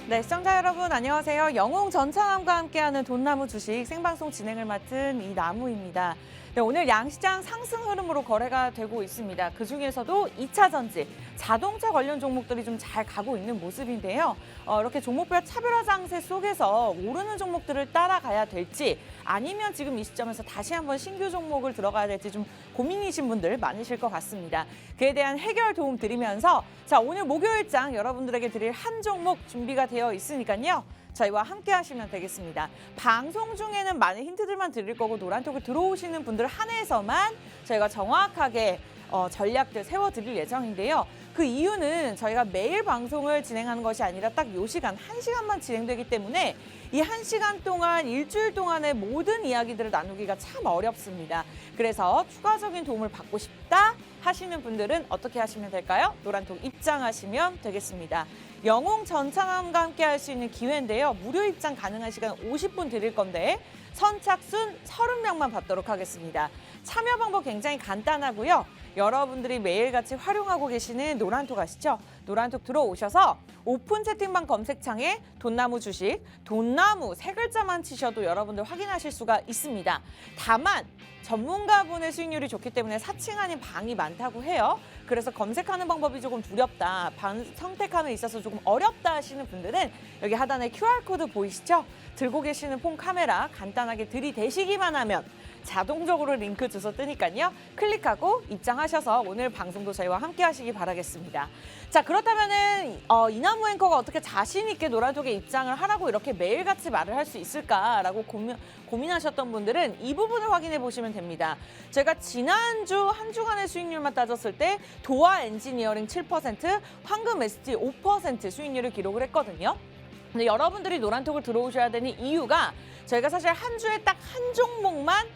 네, 시청자 여러분 안녕하세요. 영웅 전창함과 함께하는 돈나무 주식 생방송 진행을 맡은 이나무입니다. 네, 오늘 양시장 상승 흐름으로 거래가 되고 있습니다. 그중에서도 2차 전지, 자동차 관련 종목들이 좀 잘 가고 있는 모습인데요. 이렇게 종목별 차별화 장세 속에서 오르는 종목들을 따라가야 될지 아니면 지금 이 시점에서 다시 한번 신규 종목을 들어가야 될지 좀 고민이신 분들 많으실 것 같습니다. 그에 대한 해결 도움 드리면서 자, 오늘 목요일장 여러분들에게 드릴 한 종목 준비가 되어 있으니까요. 저희와 함께 하시면 되겠습니다. 방송 중에는 많은 힌트들만 드릴 거고 노란톡을 들어오시는 분들 한해서만 저희가 정확하게 전략들 세워드릴 예정인데요. 그 이유는 저희가 매일 방송을 진행하는 것이 아니라 딱 요 시간, 1시간만 진행되기 때문에 이 1시간 동안 일주일 동안의 모든 이야기들을 나누기가 참 어렵습니다. 그래서 추가적인 도움을 받고 싶다 하시는 분들은 어떻게 하시면 될까요? 노란톡 입장하시면 되겠습니다. 영웅 전창함과 함께 할 수 있는 기회인데요. 무료 입장 가능한 시간 50분 드릴 건데 선착순 30명만 받도록 하겠습니다. 참여 방법 굉장히 간단하고요. 여러분들이 매일같이 활용하고 계시는 노란톡 아시죠? 노란톡 들어오셔서 오픈 채팅방 검색창에 돈나무 주식, 돈나무 세 글자만 치셔도 여러분들 확인하실 수가 있습니다. 다만 전문가분의 수익률이 좋기 때문에 사칭 아닌 방이 많다고 해요. 그래서 검색하는 방법이 조금 두렵다, 방 선택하는 데 있어서 조금 어렵다 하시는 분들은 여기 하단에 QR코드 보이시죠? 들고 계시는 폰 카메라 간단하게 들이대시기만 하면 자동적으로 링크 주소 뜨니까요. 클릭하고 입장하셔서 오늘 방송도 저희와 함께 하시기 바라겠습니다. 자, 그렇다면은 이나무 앵커가 어떻게 자신 있게 노란톡에 입장을 하라고 이렇게 매일같이 말을 할 수 있을까라고 고민하셨던 분들은 이 부분을 확인해 보시면 됩니다. 제가 지난주 한 주간의 수익률만 따졌을 때 도화 엔지니어링 7%, 황금 ST 5% 수익률을 기록을 했거든요. 근데 여러분들이 노란톡을 들어오셔야 되는 이유가 저희가 사실 한 주에 딱 한 종목만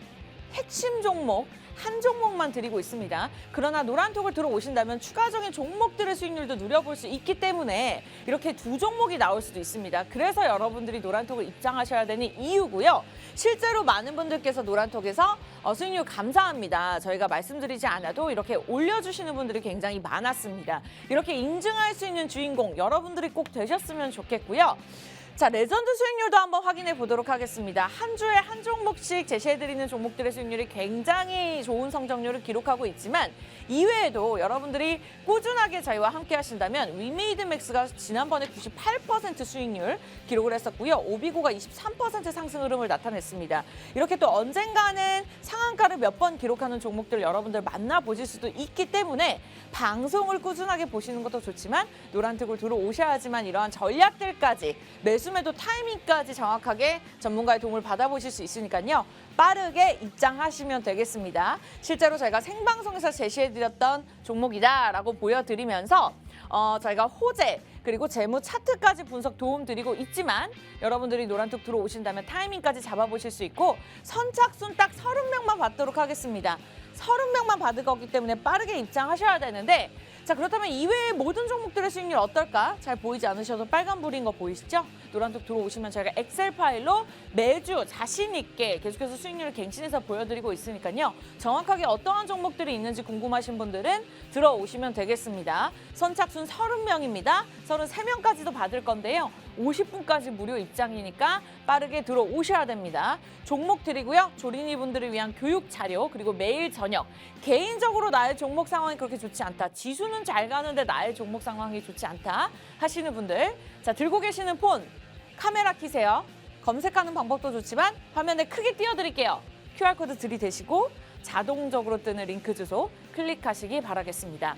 핵심 종목 한 종목만 드리고 있습니다. 그러나 노란톡을 들어오신다면 추가적인 종목들의 수익률도 누려볼 수 있기 때문에 이렇게 두 종목이 나올 수도 있습니다. 그래서 여러분들이 노란톡을 입장하셔야 되는 이유고요. 실제로 많은 분들께서 노란톡에서 수익률 감사합니다. 저희가 말씀드리지 않아도 이렇게 올려주시는 분들이 굉장히 많았습니다. 이렇게 인증할 수 있는 주인공 여러분들이 꼭 되셨으면 좋겠고요. 자, 레전드 수익률도 한번 확인해 보도록 하겠습니다. 한 주에 한 종목씩 제시해드리는 종목들의 수익률이 굉장히 좋은 성적률을 기록하고 있지만 이외에도 여러분들이 꾸준하게 저희와 함께 하신다면 위메이드맥스가 지난번에 98% 수익률 기록을 했었고요. 오비고가 23% 상승 흐름을 나타냈습니다. 이렇게 또 언젠가는 상한가를 몇 번 기록하는 종목들 여러분들 만나보실 수도 있기 때문에 방송을 꾸준하게 보시는 것도 좋지만 노란톡을 들어오셔야지만 이러한 전략들까지 매수매도 타이밍까지 정확하게 전문가의 도움을 받아보실 수 있으니까요. 빠르게 입장하시면 되겠습니다. 실제로 저희가 생방송에서 제시해드렸던 종목이다라고 보여드리면서 저희가 호재 그리고 재무 차트까지 분석 도움 드리고 있지만 여러분들이 노란톡 들어오신다면 타이밍까지 잡아보실 수 있고 선착순 딱 30명만 받도록 하겠습니다. 30명만 받을 거기 때문에 빠르게 입장하셔야 되는데 자, 그렇다면 이외의 모든 종목들의 수익률 어떨까? 잘 보이지 않으셔도 빨간불인 거 보이시죠? 노란톡 들어오시면 저희가 엑셀 파일로 매주 자신 있게 계속해서 수익률을 갱신해서 보여드리고 있으니까요. 정확하게 어떠한 종목들이 있는지 궁금하신 분들은 들어오시면 되겠습니다. 선착순 30명입니다. 33명까지도 받을 건데요. 50분까지 무료 입장이니까 빠르게 들어오셔야 됩니다. 종목 드리고요. 조린이 분들을 위한 교육 자료 그리고 매일 저녁 개인적으로 나의 종목 상황이 그렇게 좋지 않다. 지수는 잘 가는데 나의 종목 상황이 좋지 않다 하시는 분들 자, 들고 계시는 폰 카메라 켜세요. 검색하는 방법도 좋지만 화면에 크게 띄워드릴게요. QR코드 들이대시고 자동적으로 뜨는 링크 주소 클릭하시기 바라겠습니다.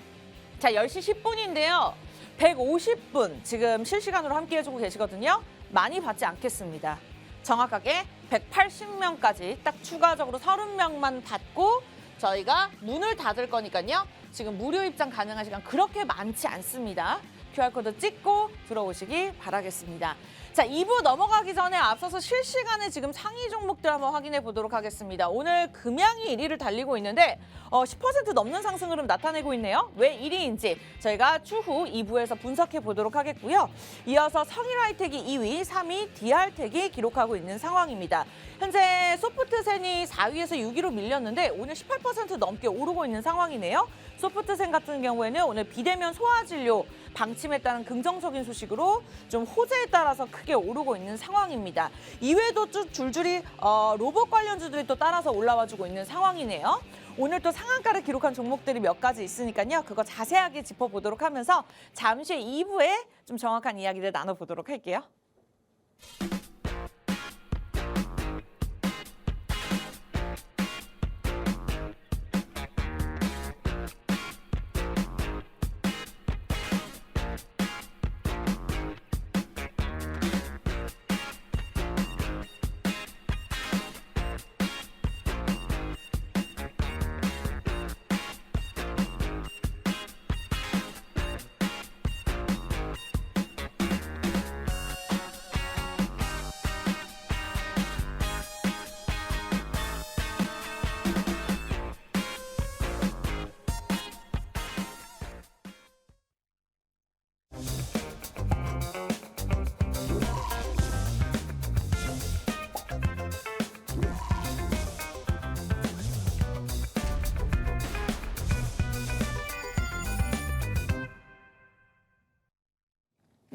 자, 10시 10분인데요. 150분 지금 실시간으로 함께 해주고 계시거든요. 많이 받지 않겠습니다. 정확하게 180명까지 딱 추가적으로 30명만 받고 저희가 문을 닫을 거니까요. 지금 무료 입장 가능한 시간 그렇게 많지 않습니다. QR코드 찍고 들어오시기 바라겠습니다. 자, 2부 넘어가기 전에 앞서서 실시간에 지금 상위 종목들 한번 확인해 보도록 하겠습니다. 오늘 금양이 1위를 달리고 있는데 10% 넘는 상승 흐름 나타내고 있네요. 왜 1위인지 저희가 추후 2부에서 분석해 보도록 하겠고요. 이어서 성일하이텍이 2위, 3위 DR텍이 기록하고 있는 상황입니다. 현재 소프트센이 4위에서 6위로 밀렸는데 오늘 18% 넘게 오르고 있는 상황이네요. 소프트센 같은 경우에는 오늘 비대면 소화진료 방침에 따른 긍정적인 소식으로 좀 호재에 따라서 크게 오르고 있는 상황입니다. 이외에도 쭉 줄줄이 로봇 관련주들이 또 따라서 올라와주고 있는 상황이네요. 오늘 또 상한가를 기록한 종목들이 몇 가지 있으니까요. 그거 자세하게 짚어보도록 하면서 잠시 2부에 좀 정확한 이야기를 나눠보도록 할게요.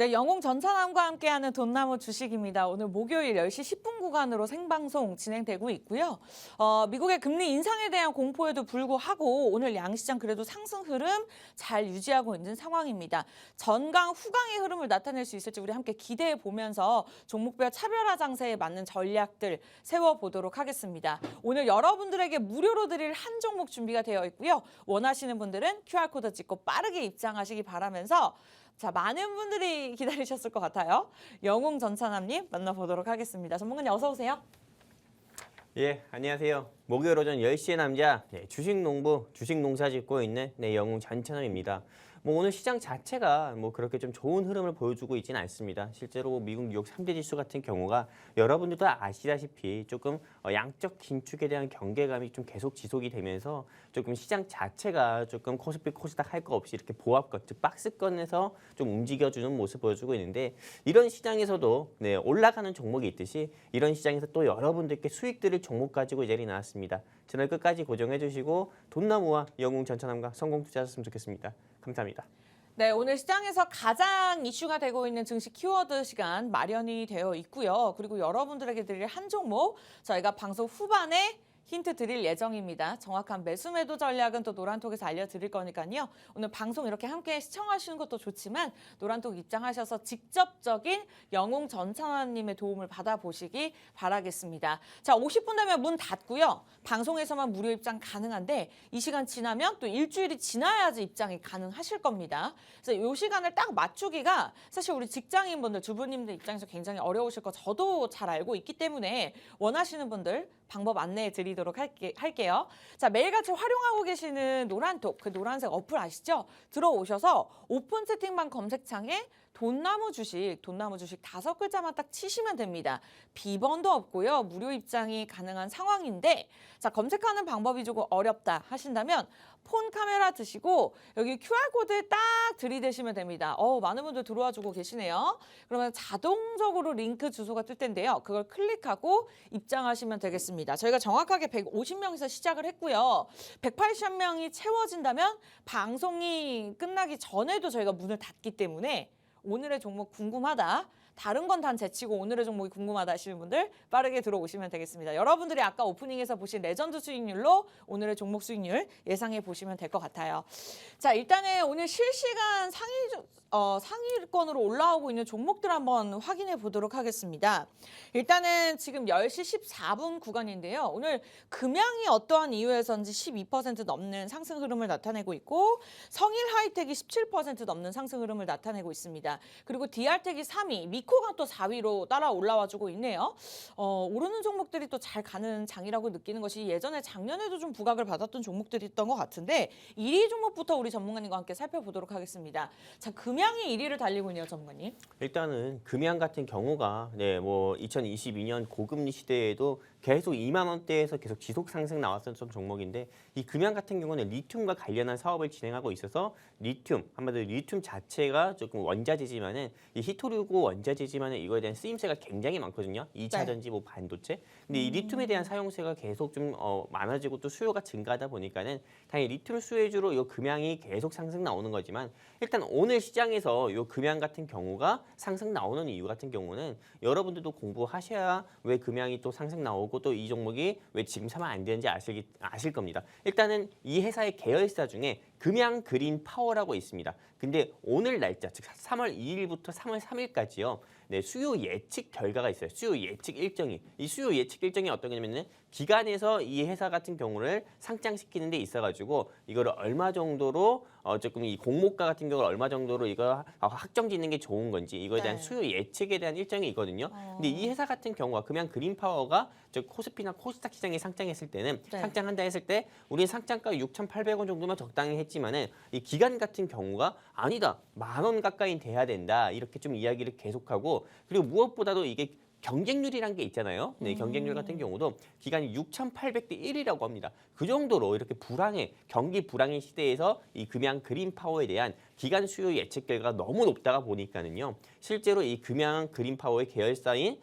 네, 영웅 전창함과 함께하는 돈나무 주식입니다. 오늘 목요일 10시 10분 구간으로 생방송 진행되고 있고요. 미국의 금리 인상에 대한 공포에도 불구하고 오늘 양시장 그래도 상승 흐름 잘 유지하고 있는 상황입니다. 전강 후강의 흐름을 나타낼 수 있을지 우리 함께 기대해 보면서 종목별 차별화 장세에 맞는 전략들 세워보도록 하겠습니다. 오늘 여러분들에게 무료로 드릴 한 종목 준비가 되어 있고요. 원하시는 분들은 QR코드 찍고 빠르게 입장하시기 바라면서 자, 많은 분들이 기다리셨을 것 같아요. 영웅 전찬함님 만나보도록 하겠습니다. 전문가님 어서 오세요. 예, 안녕하세요. 목요일 오전 10시의 남자, 주식 농부, 주식 농사 짓고 있는 영웅 전찬함입니다. 오늘 시장 자체가 그렇게 좀 좋은 흐름을 보여주고 있지는 않습니다. 실제로 미국 뉴욕 3대 지수 같은 경우가 여러분들도 아시다시피 조금 양적 긴축에 대한 경계감이 좀 계속 지속이 되면서 조금 시장 자체가 조금 코스피 코스닥 할 거 없이 이렇게 보합권, 즉 박스권에서 좀 움직여주는 모습 보여주고 있는데 이런 시장에서도 올라가는 종목이 있듯이 이런 시장에서 또 여러분들께 수익 드릴 종목 가지고 이 자리에 나왔습니다. 채널 끝까지 고정해 주시고 돈나무와 영웅 전찬함과 성공 투자하셨으면 좋겠습니다. 감사합니다. 네, 오늘 시장에서 가장 이슈가 되고 있는 증시 키워드 시간 마련이 되어 있고요. 그리고 여러분들에게 드릴 한 종목 저희가 방송 후반에 힌트 드릴 예정입니다. 정확한 매수 매도 전략은 또 노란톡에서 알려드릴 거니까요. 오늘 방송 이렇게 함께 시청하시는 것도 좋지만 노란톡 입장하셔서 직접적인 영웅 전찬환님의 도움을 받아보시기 바라겠습니다. 자, 50분 되면 문 닫고요. 방송에서만 무료 입장 가능한데 이 시간 지나면 또 일주일이 지나야지 입장이 가능하실 겁니다. 그래서 이 시간을 딱 맞추기가 사실 우리 직장인분들, 주부님들 입장에서 굉장히 어려우실 거 저도 잘 알고 있기 때문에 원하시는 분들 방법 안내해 드리도록 할게요. 자, 매일같이 활용하고 계시는 노란톡, 그 노란색 어플 아시죠? 들어오셔서 오픈 채팅방 검색창에 돈나무 주식 5글자만 딱 치시면 됩니다. 비번도 없고요. 무료 입장이 가능한 상황인데 자, 검색하는 방법이 조금 어렵다 하신다면 폰 카메라 드시고 여기 QR코드 딱 들이대시면 됩니다. 많은 분들 들어와 주고 계시네요. 그러면 자동적으로 링크 주소가 뜰 텐데요. 그걸 클릭하고 입장하시면 되겠습니다. 저희가 정확하게 150명에서 시작을 했고요. 180명이 채워진다면 방송이 끝나기 전에도 저희가 문을 닫기 때문에 오늘의 종목 궁금하다. 다른 건 단 제치고 오늘의 종목이 궁금하다 하시는 분들 빠르게 들어오시면 되겠습니다. 여러분들이 아까 오프닝에서 보신 레전드 수익률로 오늘의 종목 수익률 예상해 보시면 될 것 같아요. 자, 일단은 오늘 실시간 상위권으로 올라오고 있는 종목들 한번 확인해 보도록 하겠습니다. 일단은 지금 10시 14분 구간인데요. 오늘 금양이 어떠한 이유에서인지 12% 넘는 상승 흐름을 나타내고 있고 성일 하이텍이 17% 넘는 상승 흐름을 나타내고 있습니다. 그리고 DR텍이 3위, 미코가 또 4위로 따라 올라와주고 있네요. 오르는 종목들이 또 잘 가는 장이라고 느끼는 것이 예전에 작년에도 좀 부각을 받았던 종목들이 있던 것 같은데 1위 종목부터 우리 전문가님과 함께 살펴보도록 하겠습니다. 자, 금양이 1위를 달리고 있네요, 전문가님. 일단은 금양 같은 경우가 2022년 고금리 시대에도 계속 2만 원대에서 계속 지속 상승 나왔었던 종목인데 이 금양 같은 경우는 리튬과 관련한 사업을 진행하고 있어서 리튬, 한마디로 리튬 자체가 조금 원자재지만은 이 히토류고 원자재지만은 이거에 대한 쓰임새가 굉장히 많거든요. 2차 전지, 뭐 반도체. 근데 이 리튬에 대한 사용세가 계속 좀 많아지고 또 수요가 증가하다 보니까는 당연히 리튬 수혜주로 이 금양이 계속 상승 나오는 거지만 일단 오늘 시장에서 이 금양 같은 경우가 상승 나오는 이유 같은 경우는 여러분들도 공부하셔야 왜 금양이 또 상승 나오고 또 이 종목이 왜 지금 사면 안 되는지 아실 겁니다. 일단은 이 회사의 계열사 중에 금양 그린 파워라고 있습니다. 근데 오늘 날짜, 즉 3월 2일부터 3월 3일까지요. 네, 수요 예측 결과가 있어요. 수요 예측 일정이. 이 수요 예측 일정이 어떤 거냐면은 기관에서 이 회사 같은 경우를 상장시키는 데 있어가지고 이거를 얼마 정도로 조금 이 공모가 같은 경우를 얼마 정도로 이거 확정짓는 게 좋은 건지 이거에 대한 네. 수요 예측에 대한 일정이 있거든요. 근데 이 회사 같은 경우가 금양 그린파워가 저 코스피나 코스닥 시장에 상장했을 때는 네. 상장한다 했을 때 우리는 상장가 6,800원 정도만 적당히 했지만은 이 기관 같은 경우가 아니다. 10,000원 가까이 돼야 된다. 이렇게 좀 이야기를 계속하고 그리고 무엇보다도 이게 경쟁률이란 게 있잖아요. 네, 경쟁률 같은 경우도 기간이 6,800대 1이라고 합니다. 그 정도로 이렇게 경기 불황의 시대에서 이 금양 그린파워에 대한 기간 수요 예측 결과가 너무 높다가 보니까는요. 실제로 이 금양 그린파워의 계열사인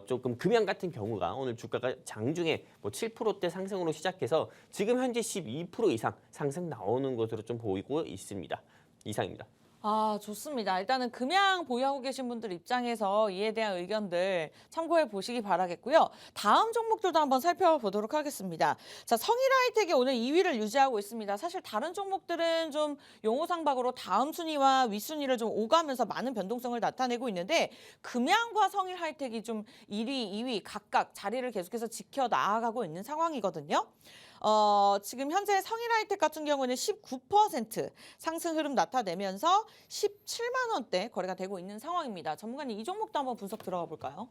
조금 금양 같은 경우가 오늘 주가가 장중에 뭐 7%대 상승으로 시작해서 지금 현재 12% 이상 상승 나오는 것으로 좀 보이고 있습니다. 이상입니다. 아, 좋습니다. 일단은 금양 보유하고 계신 분들 입장에서 이에 대한 의견들 참고해 보시기 바라겠고요. 다음 종목들도 한번 살펴보도록 하겠습니다. 자, 성일하이텍이 오늘 2위를 유지하고 있습니다. 사실 다른 종목들은 좀 용호상박으로 다음 순위와 윗순위를 좀 오가면서 많은 변동성을 나타내고 있는데 금양과 성일하이텍이 좀 1위, 2위 각각 자리를 계속해서 지켜 나아가고 있는 상황이거든요. 지금 현재 성일하이텍 같은 경우는 19% 상승 흐름 나타내면서 17만 원대 거래가 되고 있는 상황입니다. 전문가님 이 종목도 한번 분석 들어가 볼까요?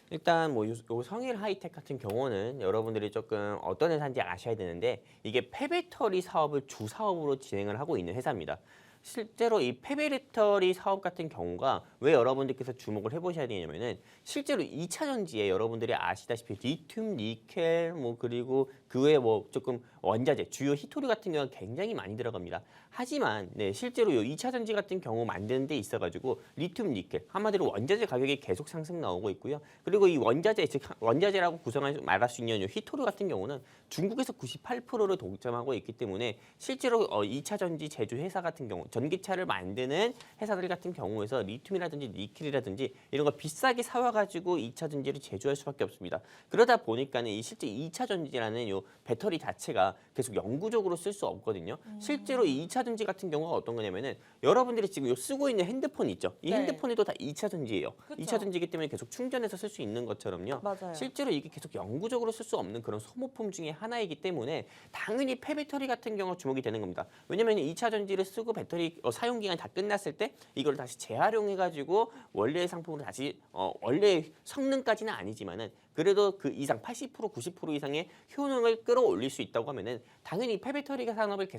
일단 뭐 요 성일 하이텍 같은 경우는 여러분들이 조금 어떤 회사인지 아셔야 되는데 이게 폐배터리 사업을 주 사업으로 진행을 하고 있는 회사입니다. 실제로 이 폐배터리 사업 같은 경우가 왜 여러분들께서 주목을 해보셔야 되냐면은 실제로 2차 전지에 여러분들이 아시다시피 리튬, 니켈 뭐 그리고 그 외에 뭐 조금 원자재, 주요 히토류 같은 경우가 굉장히 많이 들어갑니다. 하지만 네, 실제로 요 2차 전지 같은 경우 만드는 데 있어가지고 리튬, 니켈 한마디로 원자재 가격이 계속 상승 나오고 있고요. 그리고 이 원자재, 즉 원자재라고 말할 수 있는 요 히토류 같은 경우는 중국에서 98%를 독점하고 있기 때문에 실제로 2차 전지 제조 회사 같은 경우 전기차를 만드는 회사들 같은 경우에서 리튬이라든지 니켈이라든지 이런 거 비싸게 사와가지고 2차 전지를 제조할 수밖에 없습니다. 그러다 보니까는 이 실제 2차 전지라는 요 배터리 자체가 계속 영구적으로 쓸 수 없거든요. 실제로 이 2차 전지 같은 경우가 어떤 거냐면은 여러분들이 지금 요 쓰고 있는 핸드폰 있죠. 이 네. 핸드폰에도 다 2차 전지예요. 그쵸. 2차 전지이기 때문에 계속 충전해서 쓸 수 있는 것처럼요. 맞아요. 실제로 이게 계속 영구적으로 쓸 수 없는 그런 소모품 중에 하나이기 때문에 당연히 폐배터리 같은 경우 주목이 되는 겁니다. 왜냐면 2차 전지를 쓰고 배터리 사용 기간이 다 끝났을 때 이걸 다시 재활용해 가지고 원래의 상품으로 다시 원래 성능까지는 아니지만은 그래도 그 이상 80% 90% 이상의 효능을 끌어올릴 수 있다고 하면은 당연히 폐배터리 산업을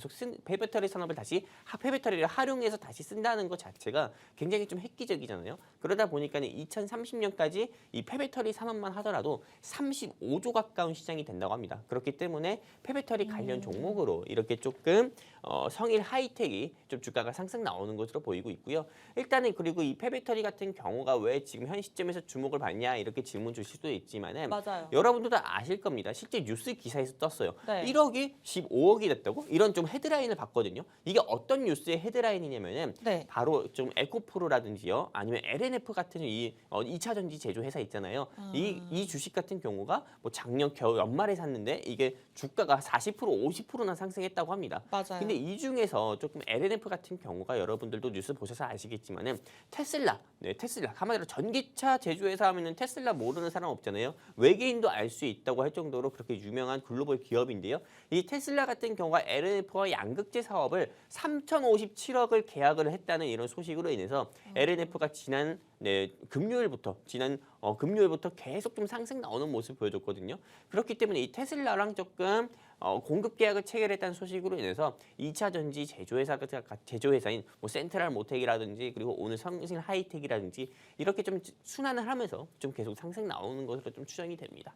폐배터리 산업을 다시 폐배터리를 활용해서 다시 쓴다는 것 자체가 굉장히 좀 획기적이잖아요. 그러다 보니까는 2030년까지 이 폐배터리 산업만 하더라도 35조 가까운 시장이 된다고 합니다. 그렇기 때문에 폐배터리 관련 종목으로 이렇게 조금 성일 하이텍이 좀 주가가 상승 나오는 것으로 보이고 있고요. 일단은 그리고 이 폐배터리 같은 경우가 왜 지금 현 시점에서 주목을 받냐 이렇게 질문 주실 수도 있지만은 맞아요. 여러분도 다 아실 겁니다. 실제 뉴스 기사에서 떴어요. 네. 1억이 15억이 됐다고? 이런 좀 헤드라인을 봤거든요. 이게 어떤 뉴스의 헤드라인이냐면은 네. 바로 좀 에코프로라든지요, 아니면 LNF 같은 이 2차 전지 제조 회사 있잖아요. 이 주식 같은 경우가 뭐 작년 겨울 연말에 샀는데 이게 주가가 40% 50%나 상승했다고 합니다. 맞아요. 근데 이 중에서 조금 LNF 같은 경우가 여러분들도 뉴스 보셔서 아시겠지만은 테슬라, 네, 테슬라 한마디로 전기차 제조회사 하면은 테슬라 모르는 사람 없잖아요. 외계인도 알 수 있다고 할 정도로 그렇게 유명한 글로벌 기업인데요. 이 테슬라 같은 경우가 LNF와 양극재 사업을 3,057억을 계약을 했다는 이런 소식으로 인해서 LNF가 지난 금요일부터 계속 좀 상승 나오는 모습을 보여줬거든요. 그렇기 때문에 이 테슬라랑 조금 공급 계약을 체결했다는 소식으로 인해서 2차 전지 제조회사인 뭐 센트럴 모텍이라든지 그리고 오늘 성일 하이텍이라든지 이렇게 좀 순환을 하면서 좀 계속 상승 나오는 것으로 좀 추정이 됩니다.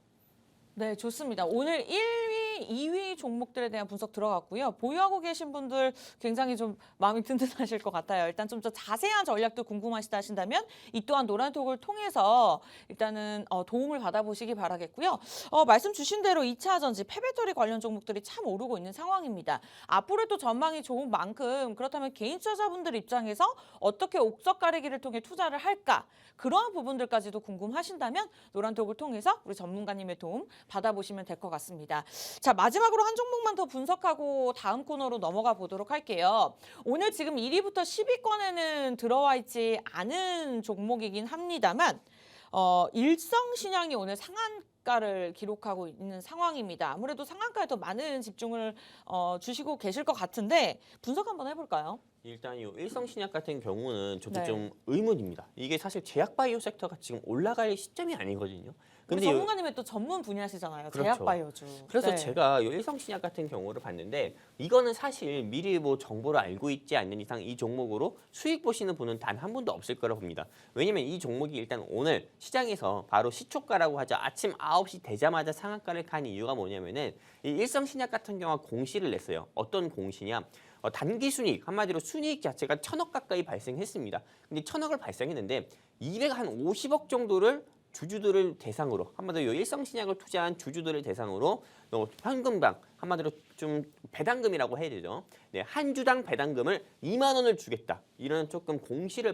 네, 좋습니다. 오늘 1위, 2위 종목들에 대한 분석 들어갔고요. 보유하고 계신 분들 굉장히 좀 마음이 든든하실 것 같아요. 일단 좀 더 자세한 전략도 궁금하시다 하신다면 이 또한 노란톡을 통해서 일단은 도움을 받아보시기 바라겠고요. 말씀 주신 대로 2차 전지, 폐배터리 관련 종목들이 참 오르고 있는 상황입니다. 앞으로도 전망이 좋은 만큼 그렇다면 개인 투자자분들 입장에서 어떻게 옥석 가리기를 통해 투자를 할까? 그러한 부분들까지도 궁금하신다면 노란톡을 통해서 우리 전문가님의 도움 받아보시면 될 것 같습니다. 자, 마지막으로 한 종목만 더 분석하고 다음 코너로 넘어가 보도록 할게요. 오늘 지금 1위부터 10위권에는 들어와 있지 않은 종목이긴 합니다만 일성신양이 오늘 상한가를 기록하고 있는 상황입니다. 아무래도 상한가에 더 많은 집중을 주시고 계실 것 같은데 분석 한번 해볼까요? 일단 이 일성신약 같은 경우는 저도 네. 좀 의문입니다. 이게 사실 제약바이오 섹터가 지금 올라갈 시점이 아니거든요. 우리 근데 전문가님의 또 전문 분야시잖아요. 그렇죠. 제약바이오주. 그래서 네. 제가 이 일성신약 같은 경우를 봤는데 이거는 사실 미리 뭐 정보를 알고 있지 않는 이상 이 종목으로 수익 보시는 분은 단 한 분도 없을 거라 봅니다. 왜냐면 이 종목이 일단 오늘 시장에서 바로 시초가라고 하죠. 아침 9시 되자마자 상한가를 간 이유가 뭐냐면은 이 일성신약 같은 경우가 공시를 냈어요. 어떤 공시냐? 단기 순이익, 한마디로 순이익 자체가 1,000억 가까이 발생했습니다. 근데 1,000억을 발생했는데 250억 정도를 주주들을 대상으로 한마디로 일성신약을 투자한 주주들을 대상으로 현금당 한마디로 좀 배당금이라고 해야 되죠. 네, 한 주당 배당금을 2만 원을 주겠다. 이런 조금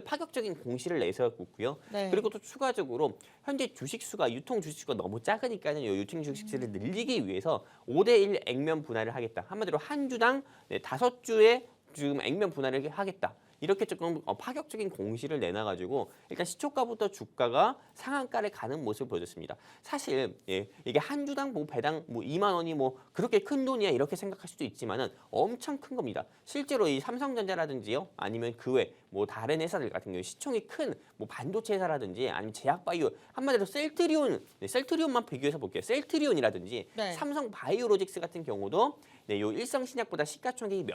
파격적인 공시를 내세웠고요. 네. 그리고 또 추가적으로 현재 주식수가 유통 주식수가 너무 작으니까는 이 유통 주식수를 늘리기 위해서 5대1 액면 분할을 하겠다. 한마디로 한 주당 5주의 지금 액면 분할을 하겠다. 이렇게 조금 파격적인 공시를 내놔가지고 일단 시초가부터 주가가 상한가를 가는 모습을 보여줬습니다. 사실 이게 한 주당 뭐 배당 뭐 2만 원이 뭐 그렇게 큰 돈이야 이렇게 생각할 수도 있지만은 엄청 큰 겁니다. 실제로 이 삼성전자라든지요 아니면 그 외 뭐 다른 회사들 같은 경우 시총이 큰 뭐 반도체 회사라든지 아니면 제약바이오 한마디로 셀트리온만 비교해서 볼게요. 셀트리온이라든지 네. 삼성 바이오로직스 같은 경우도 요 일성신약보다 시가총액이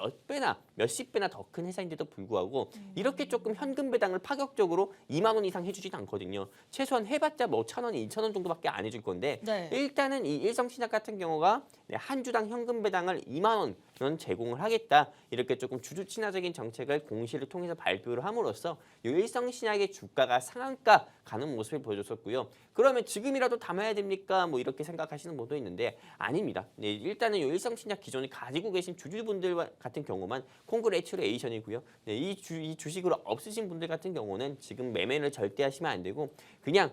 몇십 배나 더 큰 회사인데도 불구하고 이렇게 조금 현금 배당을 파격적으로 2만 원 이상 해주진 않거든요. 최소한 해봤자 뭐 1,000원, 2,000원 정도밖에 안 해줄 건데 네. 일단은 이 일성신약 같은 경우가 한 주당 현금 배당을 2만 원 제공을 하겠다. 이렇게 조금 주주 친화적인 정책을 공시를 통해서 발표를 함으로써 이 일성신약의 주가가 상한가 가는 모습을 보여줬었고요. 그러면 지금이라도 담아야 됩니까? 뭐 이렇게 생각하시는 분도 있는데 아닙니다. 네, 일단은 이 일성신약 기존에 가지고 계신 주주분들 같은 경우만 콩그레츄레이션이고요. 네, 이 주식을 없으신 분들 같은 경우는 지금 매매를 절대 하시면 안 되고 그냥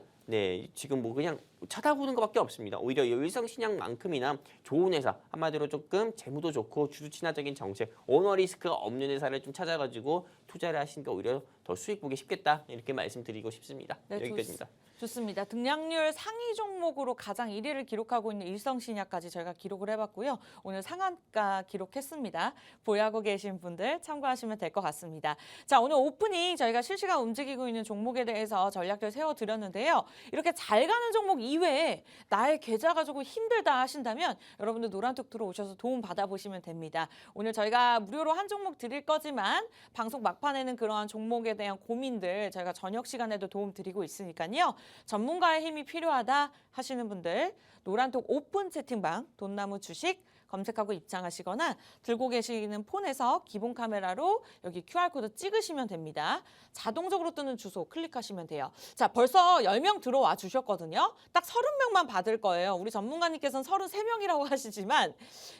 지금 뭐 그냥 쳐다보는 것밖에 없습니다. 오히려 일성신약만큼이나 좋은 회사, 한마디로 조금 재무도 좋고 주주 친화적인 정책, 오너 리스크가 없는 회사를 좀 찾아가지고 투자를 하시는 게 오히려 더 수익 보기 쉽겠다 이렇게 말씀드리고 싶습니다. 네, 여기까지입니다. 좋습니다. 등락률 상위 종목으로 가장 1위를 기록하고 있는 일성신약까지 저희가 기록을 해봤고요. 오늘 상한가 기록했습니다. 보유하고 계신 분들 참고하시면 될 것 같습니다. 자, 오늘 오프닝 저희가 실시간 움직이고 있는 종목에 대해서 전략들 세워드렸는데요. 이렇게 잘 가는 종목 이외에 나의 계좌가 조금 힘들다 하신다면 여러분들 노란톡 들어오셔서 도움 받아보시면 됩니다. 오늘 저희가 무료로 한 종목 드릴 거지만 방송 막판에는 그러한 종목에 대한 고민들 저희가 저녁 시간에도 도움 드리고 있으니까요. 전문가의 힘이 필요하다 하시는 분들 노란톡 오픈 채팅방 돈나무 주식 검색하고 입장하시거나 들고 계시는 폰에서 기본 카메라로 여기 QR코드 찍으시면 됩니다. 자동적으로 뜨는 주소 클릭하시면 돼요. 자, 벌써 10명 들어와 주셨거든요. 딱 30명만 받을 거예요. 우리 전문가님께서는 33명이라고 하시지만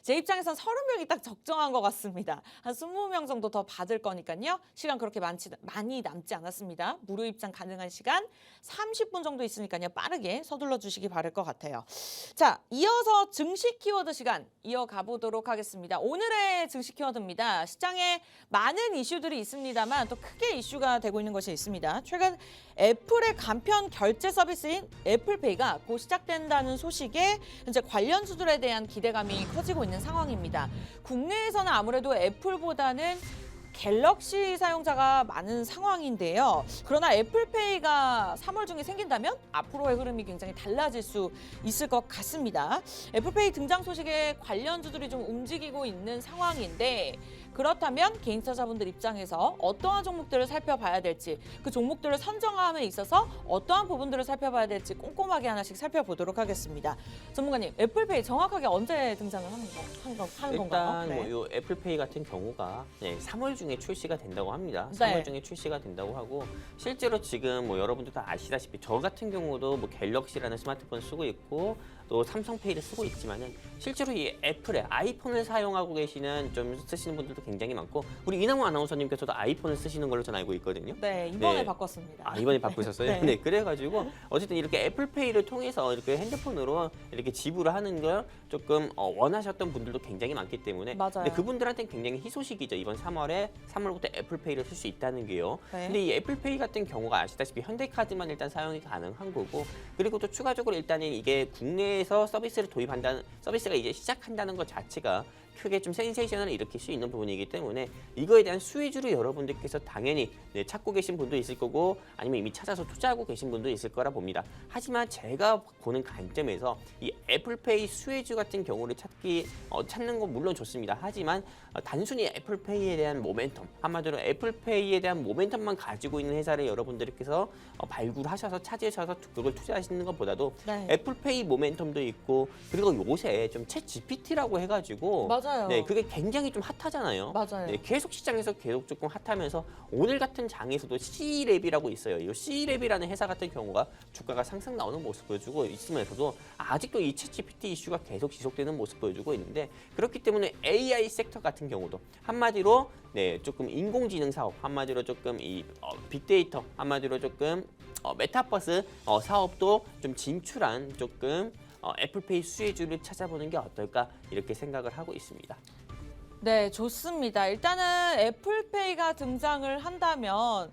제 입장에선 30명이 딱 적정한 것 같습니다. 한 20명 정도 더 받을 거니까요. 시간 그렇게 많이 남지 않았습니다. 무료 입장 가능한 시간 30분 정도 있으니까요. 빠르게 서둘러 주시기 바랄 것 같아요. 자, 이어서 증시 키워드 시간 이어가보도록 하겠습니다. 오늘의 증시 키워드입니다. 시장에 많은 이슈들이 있습니다만 또 크게 이슈가 되고 있는 것이 있습니다. 최근 애플의 간편 결제 서비스인 애플페이가 곧 시작된다는 소식에 현재 관련주들에 대한 기대감이 커지고 있는 상황입니다. 국내에서는 아무래도 애플보다는 갤럭시 사용자가 많은 상황인데요. 그러나 애플페이가 3월 중에 생긴다면 앞으로의 흐름이 굉장히 달라질 수 있을 것 같습니다. 애플페이 등장 소식에 관련주들이 좀 움직이고 있는 상황인데 그렇다면 개인 투자자분들 입장에서 어떠한 종목들을 살펴봐야 될지, 그 종목들을 선정함에 있어서 어떠한 부분들을 살펴봐야 될지 꼼꼼하게 하나씩 살펴보도록 하겠습니다. 전문가님, 애플페이 정확하게 언제 등장을 하는 건가요? 일단 뭐 요 애플페이 같은 경우가 3월 중에 출시가 된다고 합니다. 3월 중에 출시가 된다고 하고 실제로 지금 뭐 여러분들 다 아시다시피 저 같은 경우도 뭐 갤럭시라는 스마트폰 쓰고 있고 또 삼성페이를 쓰고 있지만은 실제로 이 애플의 아이폰을 사용하고 계시는 좀 쓰시는 분들도 굉장히 많고 우리 이남우 아나운서님께서도 아이폰을 쓰시는 걸로 전 알고 있거든요. 네, 이번에 바꿨습니다. 아, 이번에 바꾸셨어요? 네. 네, 그래가지고 어쨌든 이렇게 애플페이를 통해서 이렇게 핸드폰으로 이렇게 지불을 하는 걸 조금 원하셨던 분들도 굉장히 많기 때문에 맞아요. 근데 그분들한테는 굉장히 희소식이죠. 이번 3월부터 애플페이를 쓸 수 있다는 게요. 네. 근데 이 애플페이 같은 경우가 아시다시피 현대카드만 일단 사용이 가능한 거고 그리고 또 추가적으로 일단은 이게 국내에서 서비스를 도입한다는 서비스가 이제 시작한다는 것 자체가 크게 좀 센세이션을 일으킬 수 있는 부분이기 때문에 이거에 대한 수혜주를 여러분들께서 당연히 찾고 계신 분도 있을 거고 아니면 이미 찾아서 투자하고 계신 분도 있을 거라 봅니다. 하지만 제가 보는 관점에서 이 애플페이 수혜주 같은 경우를 찾는 건 물론 좋습니다. 하지만 단순히 애플페이에 대한 모멘텀, 한마디로 애플페이에 대한 모멘텀만 가지고 있는 회사를 여러분들께서 발굴하셔서 찾으셔서 그걸 투자하시는 것보다도 네. 애플페이 모멘텀도 있고 그리고 요새 좀 챗 GPT라고 해가지고 맞아요. 네, 그게 굉장히 좀 핫하잖아요. 맞아요. 네, 계속 시장에서 계속 조금 핫하면서 오늘 같은 장에서도 C랩이라고 있어요. 이 C랩이라는 회사 같은 경우가 주가가 상승 나오는 모습 보여주고 있으면서도 아직도 이 챗 GPT 이슈가 계속 지속되는 모습 보여주고 있는데 그렇기 때문에 AI 섹터 같은 경우도 한마디로 조금 인공지능 사업, 한마디로 조금 이 빅데이터, 한마디로 조금 메타버스 사업도 좀 진출한 조금 애플페이 수혜주를 찾아보는 게 어떨까 이렇게 생각을 하고 있습니다. 네, 좋습니다. 일단은 애플페이가 등장을 한다면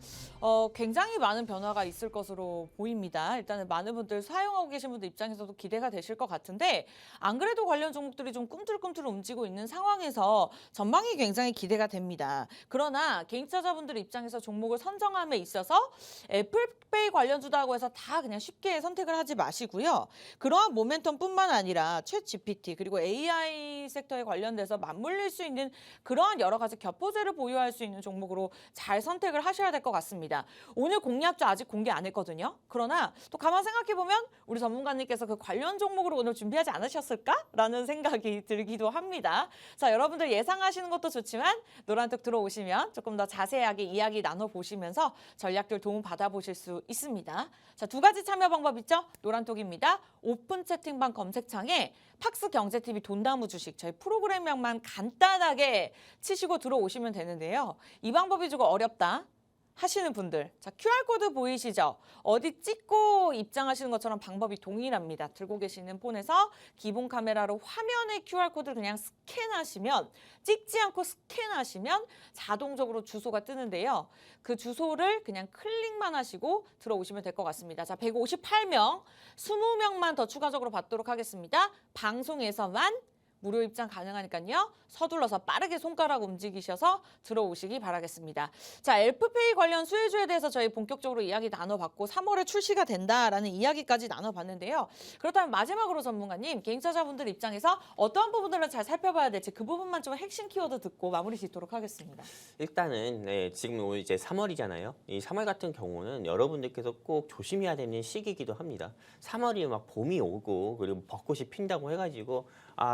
굉장히 많은 변화가 있을 것으로 보입니다. 일단은 많은 분들 사용하고 계신 분들 입장에서도 기대가 되실 것 같은데 안 그래도 관련 종목들이 좀 꿈틀꿈틀 움직이고 있는 상황에서 전망이 굉장히 기대가 됩니다. 그러나 개인 투자자분들 입장에서 종목을 선정함에 있어서 애플페이 관련주다고 해서 다 그냥 쉽게 선택을 하지 마시고요. 그러한 모멘텀뿐만 아니라 챗 GPT 그리고 AI 섹터에 관련돼서 맞물릴 수 있는 그러한 여러 가지 겹포제를 보유할 수 있는 종목으로 잘 선택을 하셔야 될 것 같습니다. 오늘 공략주 아직 공개 안 했거든요. 그러나 또 가만 생각해보면 우리 전문가님께서 그 관련 종목으로 오늘 준비하지 않으셨을까라는 생각이 들기도 합니다. 자, 여러분들 예상하시는 것도 좋지만 노란톡 들어오시면 조금 더 자세하게 이야기 나눠보시면서 전략들 도움 받아보실 수 있습니다. 자, 두 가지 참여 방법 있죠? 노란톡입니다. 오픈 채팅방 검색창에 팍스경제TV 돈나무 주식 저희 프로그램명만 간단하게 치시고 들어오시면 되는데요. 이 방법이 조금 어렵다 하시는 분들, 자 QR코드 보이시죠? 어디 찍고 입장하시는 것처럼 방법이 동일합니다. 들고 계시는 폰에서 기본 카메라로 화면에 QR코드를 그냥 스캔하시면 찍지 않고 스캔하시면 자동적으로 주소가 뜨는데요. 그 주소를 그냥 클릭만 하시고 들어오시면 될 것 같습니다. 자, 158명, 20명만 더 추가적으로 받도록 하겠습니다. 방송에서만 무료 입장 가능하니까요. 서둘러서 빠르게 손가락 움직이셔서 들어오시기 바라겠습니다. 자, 애플페이 관련 수혜주에 대해서 저희 본격적으로 이야기 나눠봤고 3월에 출시가 된다라는 이야기까지 나눠봤는데요. 그렇다면 마지막으로 전문가님, 개인 투자자분들 입장에서 어떠한 부분들을 잘 살펴봐야 될지 그 부분만 좀 핵심 키워드 듣고 마무리 짓도록 하겠습니다. 일단은 지금 이제 3월이잖아요. 이 3월 같은 경우는 여러분들께서 꼭 조심해야 되는 시기이기도 합니다. 3월이 막 봄이 오고 그리고 벚꽃이 핀다고 해가지고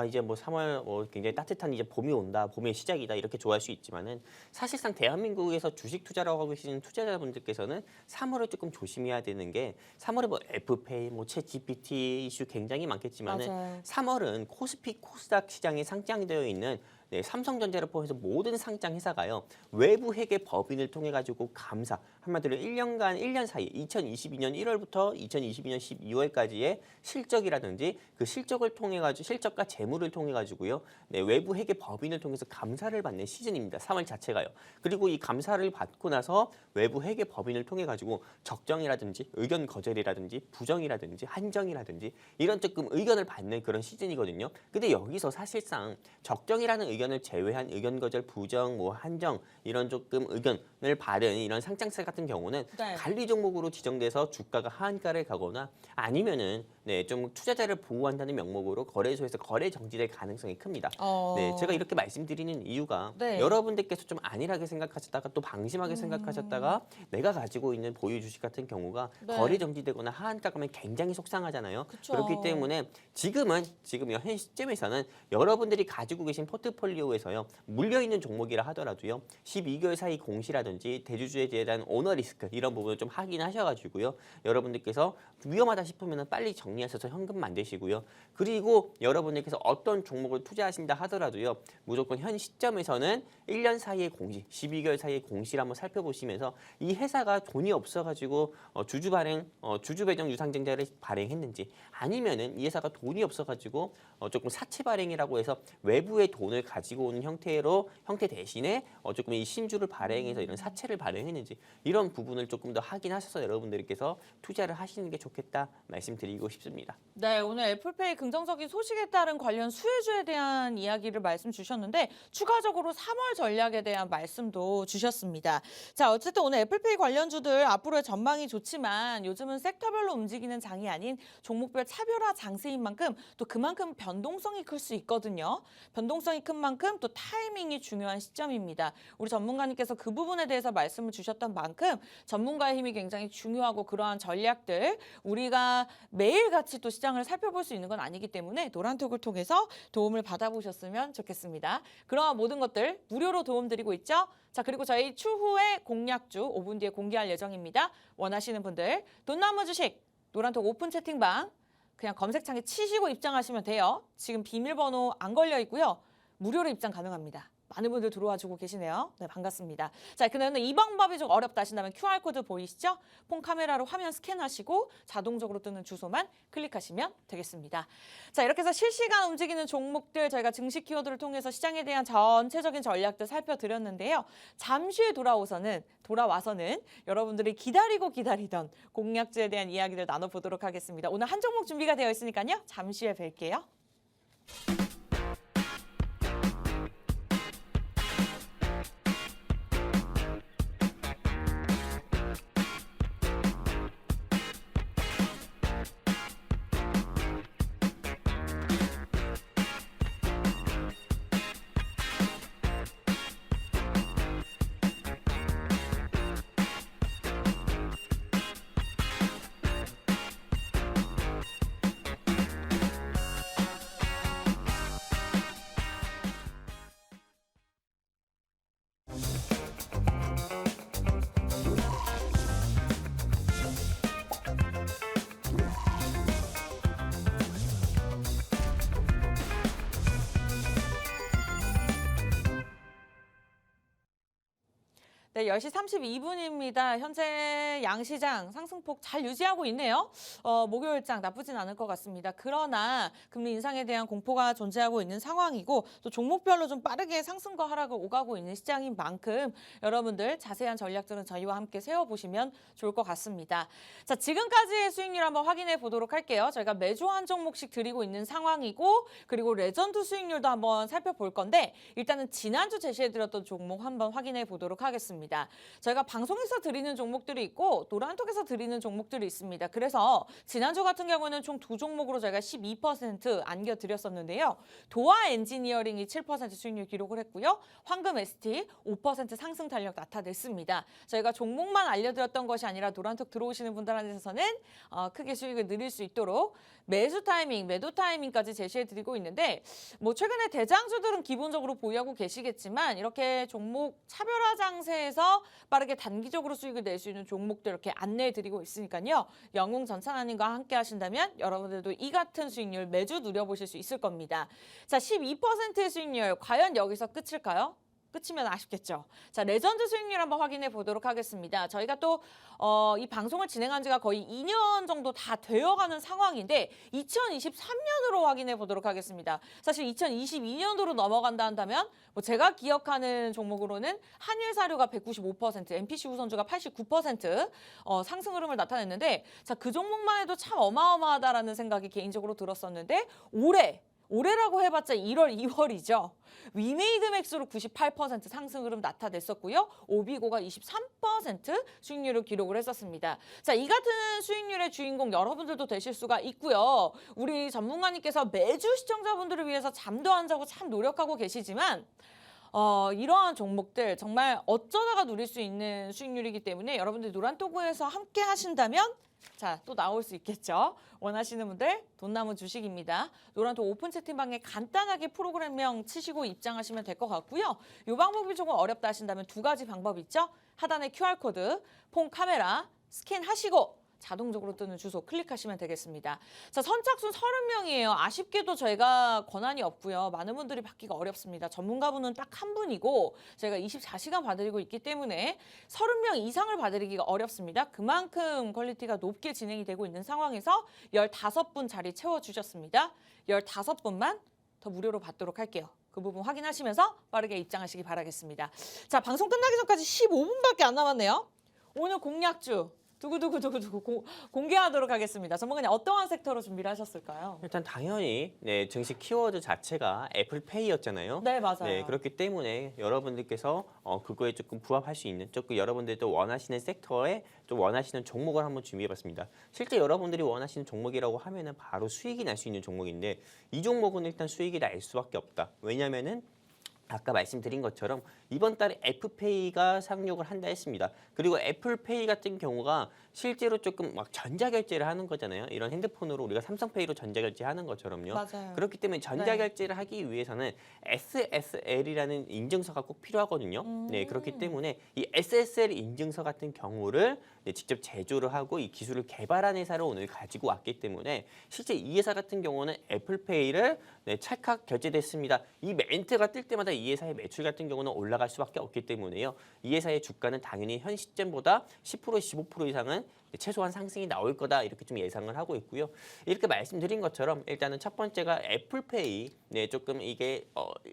이제 뭐 3월 굉장히 따뜻한 이제 봄이 온다, 봄의 시작이다 이렇게 좋아할 수 있지만은 사실상 대한민국에서 주식 투자를 하고 계시는 투자자분들께서는 3월을 조금 조심해야 되는 게 3월에 뭐 애플페이, 뭐 챗 GPT 이슈 굉장히 많겠지만은 맞아요. 3월은 코스피, 코스닥 시장에 상장되어 있는 삼성전자를 포함해서 모든 상장 회사가요. 외부 회계 법인을 통해 가지고 감사, 한마디로 1년 사이 2022년 1월부터 2022년 12월까지의 실적이라든지 그 실적을 통해 가지고 실적과 재무를 통해 가지고요. 외부 회계 법인을 통해서 감사를 받는 시즌입니다. 3월 자체가요. 그리고 이 감사를 받고 나서 외부 회계 법인을 통해 가지고 적정이라든지 의견 거절이라든지 부정이라든지 한정이라든지 이런 조금 의견을 받는 그런 시즌이거든요. 근데 여기서 사실상 적정이라는 의견을 제외한 의견 거절, 부정, 뭐 한정 이런 조금 의견을 받은 이런 상장세 같은 같은 경우는 네. 관리 종목으로 지정돼서 주가가 하한가를 가거나 아니면은 좀 투자자를 보호한다는 명목으로 거래소에서 거래 정지될 가능성이 큽니다. 네, 제가 이렇게 말씀드리는 이유가 네. 여러분들께서 좀 안일하게 생각하셨다가 또 방심하게 생각하셨다가 내가 가지고 있는 보유 주식 같은 경우가 네. 거래 정지되거나 하한가 가면 굉장히 속상하잖아요. 그쵸. 그렇기 때문에 지금 현 시점에서는 여러분들이 가지고 계신 포트폴리오에서요 물려 있는 종목이라 하더라도요 12개월 사이 공시라든지 대주주에 대한 오너 리스크 이런 부분을 좀 확인하셔가지고요 여러분들께서 위험하다 싶으면 빨리 정리하셔서 현금 만드시고요. 그리고 여러분들께서 어떤 종목을 투자하신다 하더라도요 무조건 현 시점에서는 1년 사이의 공시, 12개월 사이의 공시를 한번 살펴보시면서 이 회사가 돈이 없어가지고 주주 배정 유상증자를 발행했는지 아니면은 이 회사가 돈이 없어가지고 조금 사채 발행이라고 해서 외부의 돈을 가지고 오는 형태 대신에 조금 이 신주를 발행해서 이런 사채를 발행했는지 이런 부분을 조금 더 확인하셔서 여러분들께서 투자를 하시는 게 좋겠다 말씀드리고 싶습니다. 네, 오늘 애플페이 긍정적인 소식에 따른 관련 수혜주에 대한 이야기를 말씀 주셨는데 추가적으로 3월 전략에 대한 말씀도 주셨습니다. 자, 어쨌든 오늘 애플페이 관련주들 앞으로의 전망이 좋지만 요즘은 섹터별로 움직이는 장이 아닌 종목별 차별화 장세인 만큼 또 그만큼 변동성이 클 수 있거든요. 변동성이 큰 만큼 또 타이밍이 중요한 시점입니다. 우리 전문가님께서 그 부분에 대해서 말씀을 주셨던 만큼 전문가의 힘이 굉장히 중요하고 그러한 전략들 우리가 매일같이 또 시장을 살펴볼 수 있는 건 아니기 때문에 노란톡을 통해서 도움을 받아보셨으면 좋겠습니다. 그러한 모든 것들 무료로 도움드리고 있죠. 자, 그리고 저희 추후에 공략주 5분 뒤에 공개할 예정입니다. 원하시는 분들 돈나무 주식 노란톡 오픈 채팅방 그냥 검색창에 치시고 입장하시면 돼요. 지금 비밀번호 안 걸려 있고요. 무료로 입장 가능합니다. 많은 분들 들어와주고 계시네요. 네, 반갑습니다. 자, 그러면 이 방법이 좀 어렵다 하신다면 QR코드 보이시죠? 폰 카메라로 화면 스캔하시고 자동적으로 뜨는 주소만 클릭하시면 되겠습니다. 자, 이렇게 해서 실시간 움직이는 종목들 저희가 증시 키워드를 통해서 시장에 대한 전체적인 전략들 살펴드렸는데요. 잠시 후에 돌아와서는 여러분들이 기다리던 공략주에 대한 이야기들 나눠보도록 하겠습니다. 오늘 한 종목 준비가 되어 있으니까요. 잠시 후에 뵐게요. 네, 10시 32분입니다. 현재 양시장 상승폭 잘 유지하고 있네요. 목요일장 나쁘진 않을 것 같습니다. 그러나 금리 인상에 대한 공포가 존재하고 있는 상황이고 또 종목별로 좀 빠르게 상승과 하락을 오가고 있는 시장인 만큼 여러분들 자세한 전략들은 저희와 함께 세워보시면 좋을 것 같습니다. 자, 지금까지의 수익률 한번 확인해 보도록 할게요. 저희가 매주 한 종목씩 드리고 있는 상황이고 그리고 레전드 수익률도 한번 살펴볼 건데 일단은 지난주 제시해드렸던 종목 한번 확인해 보도록 하겠습니다. 저희가 방송에서 드리는 종목들이 있고 노란톡에서 드리는 종목들이 있습니다. 그래서 지난주 같은 경우는 총 두 종목으로 저희가 12% 안겨드렸었는데요. 도화 엔지니어링이 7% 수익률 기록을 했고요. 황금 ST 5% 상승 탄력 나타냈습니다. 저희가 종목만 알려드렸던 것이 아니라 노란톡 들어오시는 분들한테서는 크게 수익을 늘릴 수 있도록 매수 타이밍, 매도 타이밍까지 제시해드리고 있는데 뭐 최근에 대장주들은 기본적으로 보유하고 계시겠지만 이렇게 종목 차별화 장세에서 빠르게 단기적으로 수익을 낼 수 있는 종목들 이렇게 안내해드리고 있으니까요. 영웅 전찬아님과 함께 하신다면 여러분들도 이 같은 수익률 매주 누려보실 수 있을 겁니다. 자, 12%의 수익률 과연 여기서 끝일까요? 끝이면 아쉽겠죠. 자, 레전드 수익률 한번 확인해 보도록 하겠습니다. 저희가 또 이 방송을 진행한 지가 거의 2년 정도 다 되어가는 상황인데 2023년으로 확인해 보도록 하겠습니다. 사실 2022년도로 넘어간다 한다면 뭐 제가 기억하는 종목으로는 한일사료가 195%, MPC 우선주가 89% 상승 흐름을 나타냈는데 자, 그 종목만 해도 참 어마어마하다라는 생각이 개인적으로 들었었는데 올해라고 해봤자 1월, 2월이죠. 위메이드맥스로 98% 상승 흐름 나타냈었고요. 오비고가 23% 수익률을 기록을 했었습니다. 자, 이 같은 수익률의 주인공 여러분들도 되실 수가 있고요. 우리 전문가님께서 매주 시청자분들을 위해서 잠도 안 자고 참 노력하고 계시지만 이러한 종목들 정말 어쩌다가 누릴 수 있는 수익률이기 때문에 여러분들 노란토구에서 함께 하신다면 자, 또 나올 수 있겠죠. 원하시는 분들 돈나무 주식입니다. 노란토 오픈 채팅방에 간단하게 프로그램명 치시고 입장하시면 될 것 같고요. 이 방법이 조금 어렵다 하신다면 두 가지 방법 있죠. 하단에 QR코드, 폰 카메라 스캔하시고 자동적으로 뜨는 주소 클릭하시면 되겠습니다. 자, 선착순 30명이에요. 아쉽게도 저희가 권한이 없고요. 많은 분들이 받기가 어렵습니다. 전문가분은 딱 한 분이고 저희가 24시간 봐드리고 있기 때문에 30명 이상을 봐드리기가 어렵습니다. 그만큼 퀄리티가 높게 진행이 되고 있는 상황에서 15분 자리 채워주셨습니다. 15분만 더 무료로 받도록 할게요. 그 부분 확인하시면서 빠르게 입장하시기 바라겠습니다. 자, 방송 끝나기 전까지 15분밖에 안 남았네요. 오늘 공략주 두구두구두구두구 공개하도록 하겠습니다. 전문가님 어떠한 섹터로 준비를 하셨을까요? 일단 당연히 증시 키워드 자체가 애플페이였잖아요. 네, 맞아요. 네, 그렇기 때문에 여러분들께서 그거에 조금 부합할 수 있는 조금 여러분들도 원하시는 섹터에 좀 원하시는 종목을 한번 준비해봤습니다. 실제 여러분들이 원하시는 종목이라고 하면은 바로 수익이 날 수 있는 종목인데 이 종목은 일단 수익이 날 수밖에 없다. 왜냐면은 아까 말씀드린 것처럼 이번 달에 애플페이가 상륙을 한다 했습니다. 그리고 애플페이 같은 경우가 실제로 조금 막 전자결제를 하는 거잖아요. 이런 핸드폰으로 우리가 삼성페이로 전자결제하는 것처럼요. 맞아요. 그렇기 때문에 전자결제를 하기 위해서는 SSL이라는 인증서가 꼭 필요하거든요. 네, 그렇기 때문에 이 SSL 인증서 같은 경우를 직접 제조를 하고 이 기술을 개발한 회사를 오늘 가지고 왔기 때문에 실제 이 회사 같은 경우는 애플페이를 찰칵 결제됐습니다. 이 멘트가 뜰 때마다 이 회사의 매출 같은 경우는 올라갈 수밖에 없기 때문에요. 이 회사의 주가는 당연히 현 시점보다 10% 15% 이상은 최소한 상승이 나올 거다 이렇게 좀 예상을 하고 있고요. 이렇게 말씀드린 것처럼 일단은 첫 번째가 애플페이 조금 이게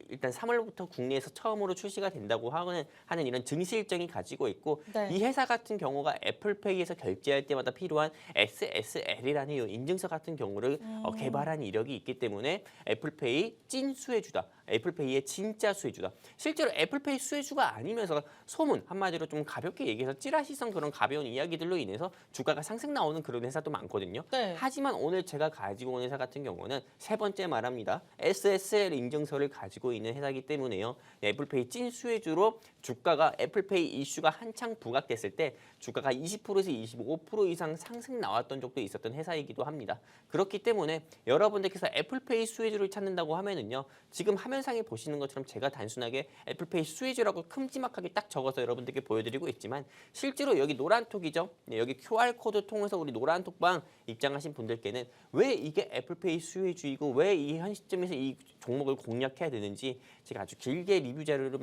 일단 3월부터 국내에서 처음으로 출시가 된다고 하는 이런 증시 일정이 가지고 있고 네. 이 회사 같은 경우가 애플페이에서 결제할 때마다 필요한 SSL이라는 이 인증서 같은 경우를 개발한 이력이 있기 때문에 애플페이 찐 수혜주다. 애플페이의 진짜 수혜주다. 실제로 애플페이 수혜주가 아니면서 소문 한마디로 좀 가볍게 얘기해서 찌라시성 그런 가벼운 이야기들로 인해서 주가가 상승 나오는 그런 회사도 많거든요. 네. 하지만 오늘 제가 가지고 온 회사 같은 경우는 세 번째 말합니다. SSL 인증서를 가지고 있는 회사이기 때문에요. 애플페이 찐 수혜주로 주가가 애플페이 이슈가 한창 부각됐을 때 주가가 20%에서 25% 이상 상승 나왔던 적도 있었던 회사이기도 합니다. 그렇기 때문에 여러분들께서 애플페이 수혜주를 찾는다고 하면은요. 지금 화면상에 보시는 것처럼 제가 단순하게 애플페이 수혜주라고 큼지막하게 딱 적어서 여러분들께 보여드리고 있지만 실제로 여기 노란톡이죠. 여기 QR코드 통해서 우리 노란톡방 입장하신 분들께는 왜 이게 애플페이 수혜주이고 왜 이 현 시점에서 이 종목을 공략해야 되는지 제가 아주 길게 리뷰 자료를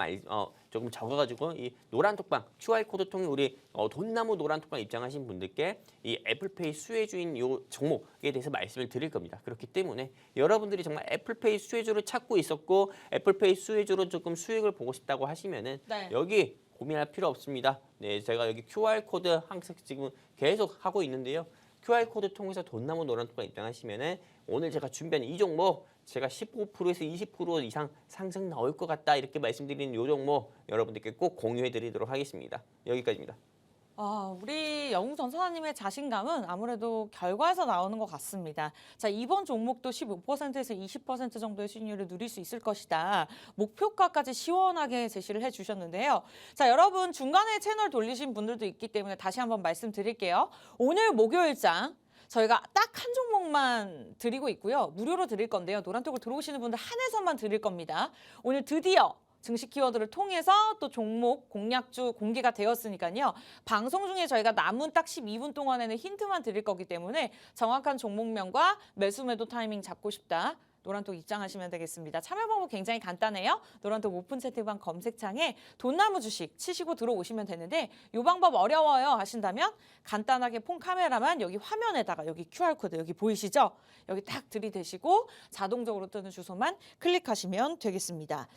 조금 적어가지고 이 노란톡방 QR코드 통해 우리 돈나무 노란톡방 입장하신 분들께 이 애플페이 수혜주인 이 종목에 대해서 말씀을 드릴 겁니다. 그렇기 때문에 여러분들이 정말 애플페이 수혜주를 찾고 있었고 애플페이 수혜주로 조금 수익을 보고 싶다고 하시면은 네. 여기 고민할 필요 없습니다. 네, 제가 여기 QR코드 항상 지금 계속 하고 있는데요. QR코드 통해서 돈나무 노란톡방 입장하시면은 오늘 제가 준비한 이 종목 제가 15%에서 20% 이상 상승 나올 것 같다 이렇게 말씀드리는 이 종목 여러분들께 꼭 공유해 드리도록 하겠습니다. 여기까지입니다. 우리 영웅 전선아님의 자신감은 아무래도 결과에서 나오는 것 같습니다. 자, 이번 종목도 15%에서 20% 정도의 수익률을 누릴 수 있을 것이다. 목표가까지 시원하게 제시를 해주셨는데요. 자, 여러분 중간에 채널 돌리신 분들도 있기 때문에 다시 한번 말씀드릴게요. 오늘 목요일장 저희가 딱 한 종목만 드리고 있고요. 무료로 드릴 건데요. 노란톡을 들어오시는 분들 한해서만 드릴 겁니다. 오늘 드디어 증시 키워드를 통해서 또 종목 공략주 공개가 되었으니까요. 방송 중에 저희가 남은 딱 12분 동안에는 힌트만 드릴 거기 때문에 정확한 종목명과 매수 매도 타이밍 잡고 싶다. 노란톡 입장하시면 되겠습니다. 참여 방법 굉장히 간단해요. 노란톡 오픈 채팅방 검색창에 돈나무 주식 치시고 들어오시면 되는데 이 방법 어려워요 하신다면 간단하게 폰 카메라만 여기 화면에다가 여기 QR코드 여기 보이시죠? 여기 딱 들이대시고 자동적으로 뜨는 주소만 클릭하시면 되겠습니다.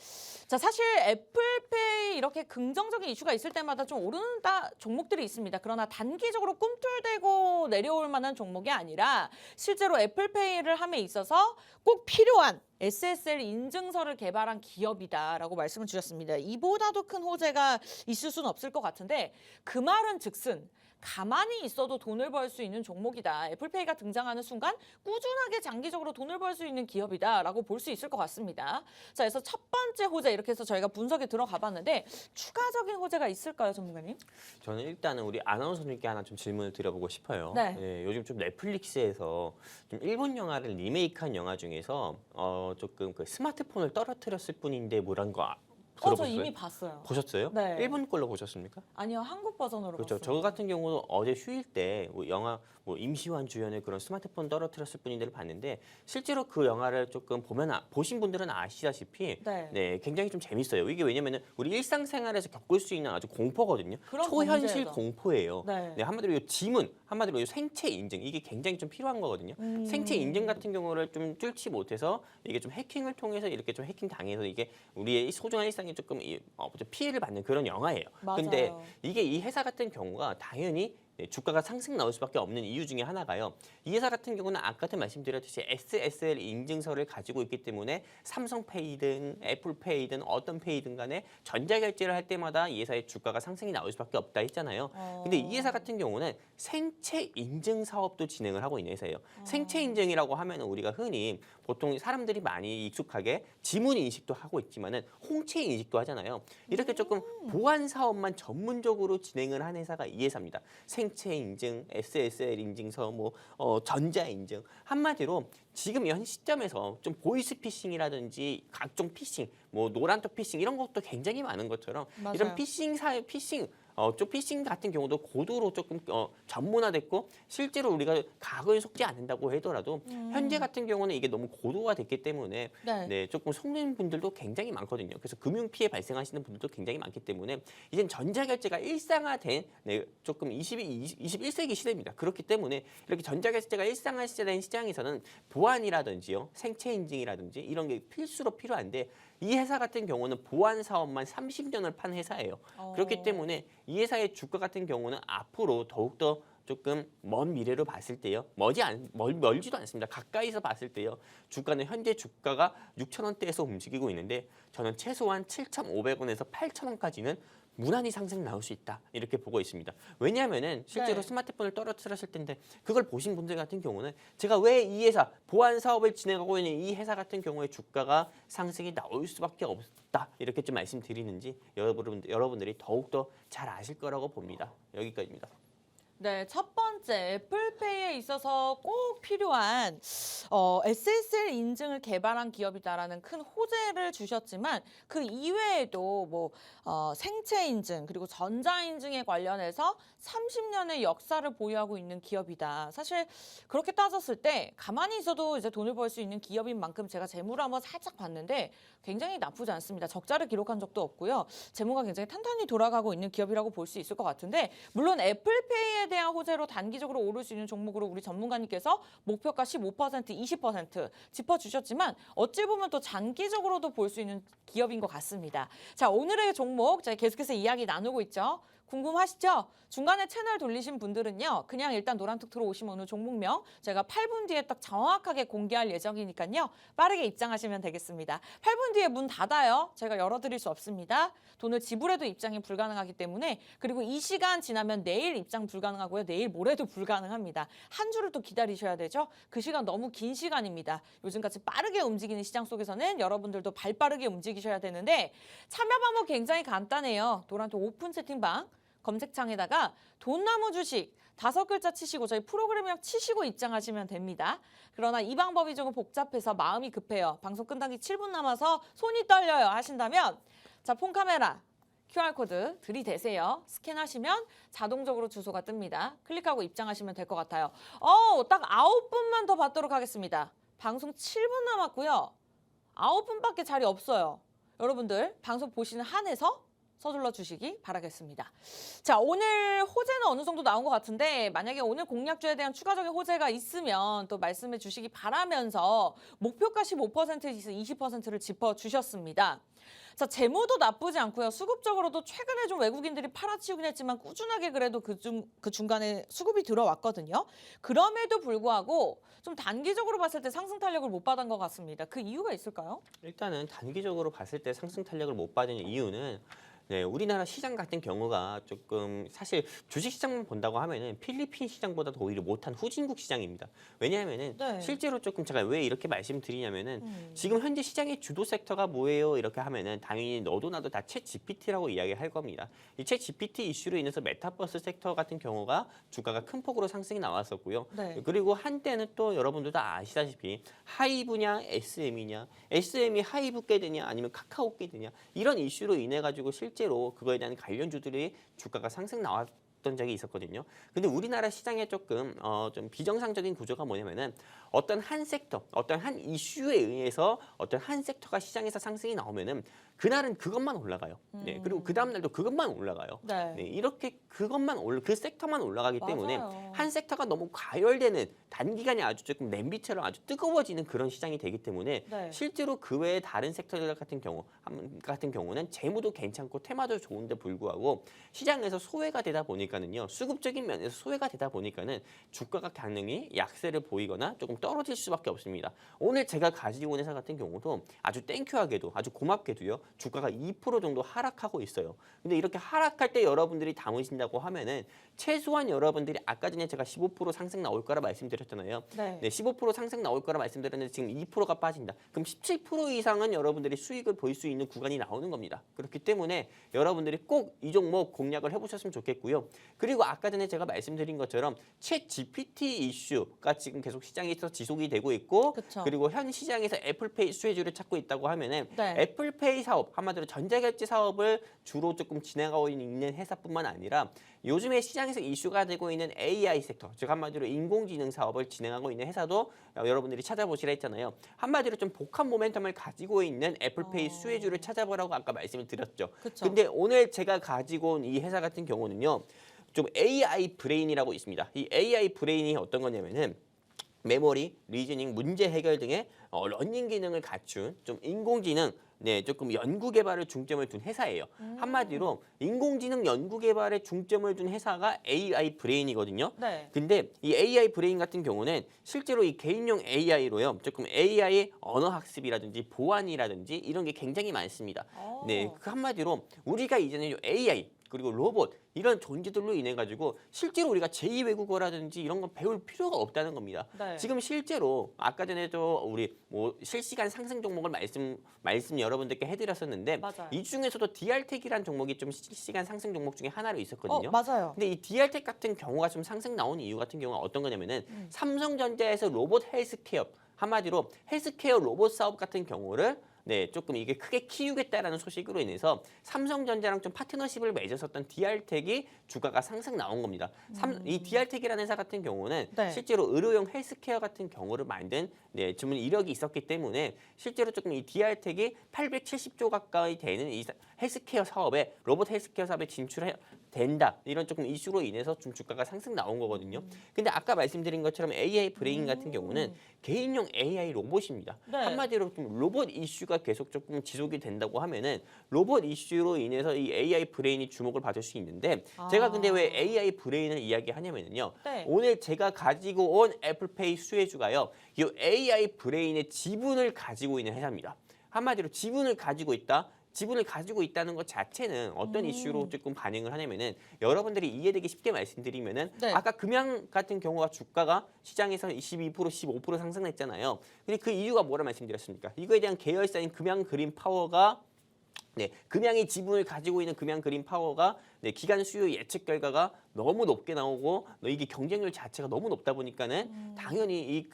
자, 사실 애플페이 이렇게 긍정적인 이슈가 있을 때마다 좀 오르는 종목들이 있습니다. 그러나 단기적으로 꿈틀대고 내려올 만한 종목이 아니라 실제로 애플페이를 함에 있어서 꼭 필요한 SSL 인증서를 개발한 기업이다라고 말씀을 주셨습니다. 이보다도 큰 호재가 있을 수는 없을 것 같은데 그 말은 즉슨 가만히 있어도 돈을 벌 수 있는 종목이다. 애플페이가 등장하는 순간 꾸준하게 장기적으로 돈을 벌 수 있는 기업이다라고 볼 수 있을 것 같습니다. 자, 그래서 첫 번째 호재 이렇게 해서 저희가 분석에 들어가 봤는데 추가적인 호재가 있을까요, 전문가님? 저는 일단은 우리 아나운서님께 하나 좀 질문을 드려보고 싶어요. 네. 예, 요즘 좀 넷플릭스에서 좀 일본 영화를 리메이크한 영화 중에서 조금 그 스마트폰을 떨어뜨렸을 뿐인데 뭐란 거 저 들어보셨어요? 이미 봤어요. 보셨어요? 네. 일본 걸로 보셨습니까? 아니요, 한국 버전으로 그렇죠. 봤어요. 저 같은 경우는 어제 휴일 때 영화 임시완 주연의 그런 스마트폰 떨어뜨렸을 뿐인데를 봤는데 실제로 그 영화를 조금 보신 분들은 아시다시피 네. 굉장히 좀 재밌어요. 이게 왜냐면은 우리 일상생활에서 겪을 수 있는 아주 공포거든요. 그런 초현실 범죄죠. 공포예요. 네. 한마디로 이 지문, 한마디로 이 생체 인증 이게 굉장히 좀 필요한 거거든요. 생체 인증 같은 경우를 좀 뚫지 못해서 이게 좀 해킹을 통해서 이렇게 좀 해킹 당해서 이게 우리의 소중한 일상에 조금 좀 피해를 받는 그런 영화예요. 맞아요. 근데 이게 이 회사 같은 경우가 당연히 주가가 상승 나올 수밖에 없는 이유 중에 하나가요. 이 회사 같은 경우는 아까도 말씀드렸듯이 SSL 인증서를 가지고 있기 때문에 삼성페이든 애플페이든 어떤 페이든 간에 전자결제를 할 때마다 이 회사의 주가가 상승이 나올 수밖에 없다 했잖아요. 근데 이 회사 같은 경우는 생체 인증 사업도 진행을 하고 있는 회사예요. 생체 인증이라고 하면 우리가 흔히 보통 사람들이 많이 익숙하게 지문 인식도 하고 있지만은 홍채 인식도 하잖아요. 이렇게 조금 보안 사업만 전문적으로 진행을 한 회사가 이 회사입니다. 생체 인증, SSL 인증서, 전자 인증 한마디로 지금 현 시점에서 좀 보이스 피싱이라든지 각종 피싱, 노란톡 피싱 이런 것도 굉장히 많은 것처럼 맞아요. 이런 피싱 좀 피싱 같은 경우도 고도로 조금 전문화됐고 실제로 우리가 과거에 속지 않는다고 하더라도 현재 같은 경우는 이게 너무 고도화됐기 때문에 네. 조금 속는 분들도 굉장히 많거든요. 그래서 금융 피해 발생하시는 분들도 굉장히 많기 때문에 이젠 전자결제가 일상화된 조금 21세기 시대입니다. 그렇기 때문에 이렇게 전자결제가 일상화된 시장에서는 보안이라든지요, 생체 인증이라든지 이런 게 필수로 필요한데 이 회사 같은 경우는 보안 사업만 30년을 판 회사예요. 그렇기 때문에 이 회사의 주가 같은 경우는 앞으로 더욱더 조금 먼 미래로 봤을 때요. 멀지도 않습니다. 가까이서 봤을 때요. 주가는 현재 주가가 6,000원대에서 움직이고 있는데 저는 최소한 7,500원에서 8,000원까지는 무난히 상승 나올 수 있다. 이렇게 보고 있습니다. 왜냐하면은 실제로 스마트폰을 떨어뜨렸을 텐데 그걸 보신 분들 같은 경우는 제가 왜 이 회사 보안 사업을 진행하고 있는 이 회사 같은 경우에 주가가 상승이 나올 수밖에 없다. 이렇게 좀 말씀드리는지 여러분들이 더욱더 잘 아실 거라고 봅니다. 여기까지입니다. 네, 첫 번째 애플페이에 있어서 꼭 필요한 SSL 인증을 개발한 기업이다라는 큰 호재를 주셨지만 그 이외에도 생체 인증 그리고 전자 인증에 관련해서 30년의 역사를 보유하고 있는 기업이다. 사실 그렇게 따졌을 때 가만히 있어도 이제 돈을 벌 수 있는 기업인 만큼 제가 재무를 한번 살짝 봤는데 굉장히 나쁘지 않습니다. 적자를 기록한 적도 없고요. 재무가 굉장히 탄탄히 돌아가고 있는 기업이라고 볼 수 있을 것 같은데 물론 애플페이에 대한 호재로 단기적으로 오를 수 있는 종목으로 우리 전문가님께서 목표가 15%, 20% 짚어주셨지만 어찌 보면 또 장기적으로도 볼 수 있는 기업인 것 같습니다. 자, 오늘의 종목 저희 계속해서 이야기 나누고 있죠. 궁금하시죠? 중간에 채널 돌리신 분들은요. 그냥 일단 노란톡 들어오시면 오늘 종목명 제가 8분 뒤에 딱 정확하게 공개할 예정이니까요. 빠르게 입장하시면 되겠습니다. 8분 뒤에 문 닫아요. 제가 열어드릴 수 없습니다. 돈을 지불해도 입장이 불가능하기 때문에 그리고 이 시간 지나면 내일 입장 불가능하고요. 내일 모레도 불가능합니다. 한 주를 또 기다리셔야 되죠. 그 시간 너무 긴 시간입니다. 요즘같이 빠르게 움직이는 시장 속에서는 여러분들도 발 빠르게 움직이셔야 되는데 참여 방법 굉장히 간단해요. 노란톡 오픈 채팅방 검색창에다가 돈나무 주식 5글자 치시고 저희 프로그램명 치시고 입장하시면 됩니다. 그러나 이 방법이 조금 복잡해서 마음이 급해요. 방송 끝나기 7분 남아서 손이 떨려요 하신다면 자, 폰카메라 QR코드 들이대세요. 스캔하시면 자동적으로 주소가 뜹니다. 클릭하고 입장하시면 될 것 같아요. 딱 9분만 더 받도록 하겠습니다. 방송 7분 남았고요. 9분밖에 자리 없어요. 여러분들 방송 보시는 한에서 서둘러 주시기 바라겠습니다. 자, 오늘 호재는 어느 정도 나온 것 같은데 만약에 오늘 공략주에 대한 추가적인 호재가 있으면 또 말씀해 주시기 바라면서 목표가 15%에서 20%를 짚어주셨습니다. 자, 재무도 나쁘지 않고요. 수급적으로도 최근에 좀 외국인들이 팔아치우긴 했지만 꾸준하게 그래도 그 중간에 수급이 들어왔거든요. 그럼에도 불구하고 좀 단기적으로 봤을 때 상승 탄력을 못 받은 것 같습니다. 그 이유가 있을까요? 일단은 단기적으로 봤을 때 상승 탄력을 못 받은 이유는 네, 우리나라 시장 같은 경우가 조금 사실 주식 시장만 본다고 하면은 필리핀 시장보다도 오히려 못한 후진국 시장입니다. 왜냐하면은 네. 실제로 조금 제가 왜 이렇게 말씀드리냐면은 지금 현재 시장의 주도 섹터가 뭐예요? 이렇게 하면은 당연히 너도 나도 다 챗 GPT라고 이야기할 겁니다. 이 챗 GPT 이슈로 인해서 메타버스 섹터 같은 경우가 주가가 큰 폭으로 상승이 나왔었고요. 네. 그리고 한때는 또 여러분들 다 아시다시피 하이브냐 SM이냐 SM이 하이브 깨드냐 아니면 카카오 깨드냐 이런 이슈로 인해 가지고 실제로 그거에 대한 관련주들이 주가가 상승 나왔던 적이 있었거든요. 근데 우리나라 시장에 조금 좀 비정상적인 구조가 뭐냐면은 어떤 한 섹터, 어떤 한 이슈에 의해서 어떤 한 섹터가 시장에서 상승이 나오면은 그날은 그것만 올라가요. 네, 그리고 그 다음 날도 그것만 올라가요. 네. 네, 이렇게 그 섹터만 올라가기 때문에 맞아요. 한 섹터가 너무 과열되는 단기간에 아주 조금 냄비처럼 아주 뜨거워지는 그런 시장이 되기 때문에 네. 실제로 그 외에 다른 섹터들 같은 경우는 재무도 괜찮고 테마도 좋은데 불구하고 시장에서 소외가 되다 보니까는요 수급적인 면에서 소외가 되다 보니까는 주가가 강릉이 약세를 보이거나 조금 떨어질 수밖에 없습니다. 오늘 제가 가지고 온 회사 같은 경우도 아주 땡큐하게도 아주 고맙게도요 주가가 2% 정도 하락하고 있어요. 근데 이렇게 하락할 때 여러분들이 담으신다고 하면은 최소한 여러분들이 아까 전에 제가 15% 상승 나올 거라 말씀드렸잖아요. 네. 네, 15% 상승 나올 거라 말씀드렸는데 지금 2%가 빠진다. 그럼 17% 이상은 여러분들이 수익을 볼 수 있는 구간이 나오는 겁니다. 그렇기 때문에 여러분들이 꼭 이 종목 공략을 해보셨으면 좋겠고요. 그리고 아까 전에 제가 말씀드린 것처럼 챗 GPT 이슈가 지금 계속 시장에서 지속이 되고 있고 그쵸. 그리고 현 시장에서 애플페이 수혜주를 찾고 있다고 하면은 네. 애플페이 사업, 한마디로 전자결제 사업을 주로 조금 진행하고 있는 회사뿐만 아니라 요즘에 시장에서 이슈가 되고 있는 AI 섹터, 즉 한마디로 인공지능 사업을 진행하고 있는 회사도 여러분들이 찾아보시라 했잖아요. 한마디로 좀 복합 모멘텀을 가지고 있는 애플페이 수혜주를 찾아보라고 아까 말씀을 드렸죠. 그쵸. 근데 오늘 제가 가지고 온 이 회사 같은 경우는요. 좀 AI 브레인이라고 있습니다. 이 AI 브레인이 어떤 거냐면은 메모리, 리즈닝, 문제 해결 등의 러닝 기능을 갖춘 좀 인공지능 네, 조금 연구 개발을 중점을 둔 회사예요. 한마디로 인공지능 연구 개발에 중점을 둔 회사가 AI 브레인이거든요. 네. 근데 이 AI 브레인 같은 경우는 실제로 이 개인용 AI로요. 조금 AI 언어 학습이라든지 보안이라든지 이런 게 굉장히 많습니다. 네, 그 한마디로 우리가 이제는 AI 그리고 로봇 이런 존재들로 인해 가지고 실제로 우리가 제2 외국어라든지 이런 건 배울 필요가 없다는 겁니다. 네. 지금 실제로 아까 전에도 우리 뭐 실시간 상승 종목을 말씀 여러분들께 해드렸었는데 맞아요. 이 중에서도 DR텍이라는 종목이 좀 실시간 상승 종목 중에 하나로 있었거든요. 맞아요. 근데 이 DR텍 같은 경우가 좀 상승 나오는 이유 같은 경우가 어떤 거냐면은 삼성전자에서 로봇 헬스케어 한마디로 헬스케어 로봇 사업 같은 경우를 네, 조금 이게 크게 키우겠다라는 소식으로 인해서 삼성전자랑 좀 파트너십을 맺었었던 DR텍이 주가가 상승 나온 겁니다. 이 DR텍이라는 회사 같은 경우는 네. 실제로 의료용 헬스케어 같은 경우를 만든 네, 주문 이력이 있었기 때문에 실제로 조금 이 DR텍이 870조 가까이 되는 이 헬스케어 사업에 로봇 헬스케어 사업에 진출해 된다 이런 조금 이슈로 인해서 좀 주가가 상승 나온 거거든요. 근데 아까 말씀드린 것처럼 AI 브레인 같은 경우는 개인용 AI 로봇입니다. 네. 한마디로 좀 로봇 이슈가 계속 조금 지속이 된다고 하면은 로봇 이슈로 인해서 이 AI 브레인이 주목을 받을 수 있는데 제가 근데 왜 AI 브레인을 이야기하냐면요. 네. 오늘 제가 가지고 온 애플페이 수혜주가요. 이 AI 브레인의 지분을 가지고 있는 회사입니다. 한마디로 지분을 가지고 있다. 지분을 가지고 있다는 것 자체는 어떤 이슈로 조금 반응을 하냐면은 여러분들이 이해되기 쉽게 말씀드리면은 네. 아까 금양 같은 경우가 주가가 시장에서 22%, 15% 상승했잖아요. 근데 그 이유가 뭐라 말씀드렸습니까? 이거에 대한 계열사인 금양 그린 파워가 네, 금양이 지분을 가지고 있는 금양 그린 파워가 네, 기간 수요 예측 결과가 너무 높게 나오고 이게 경쟁률 자체가 너무 높다 보니까는 당연히 이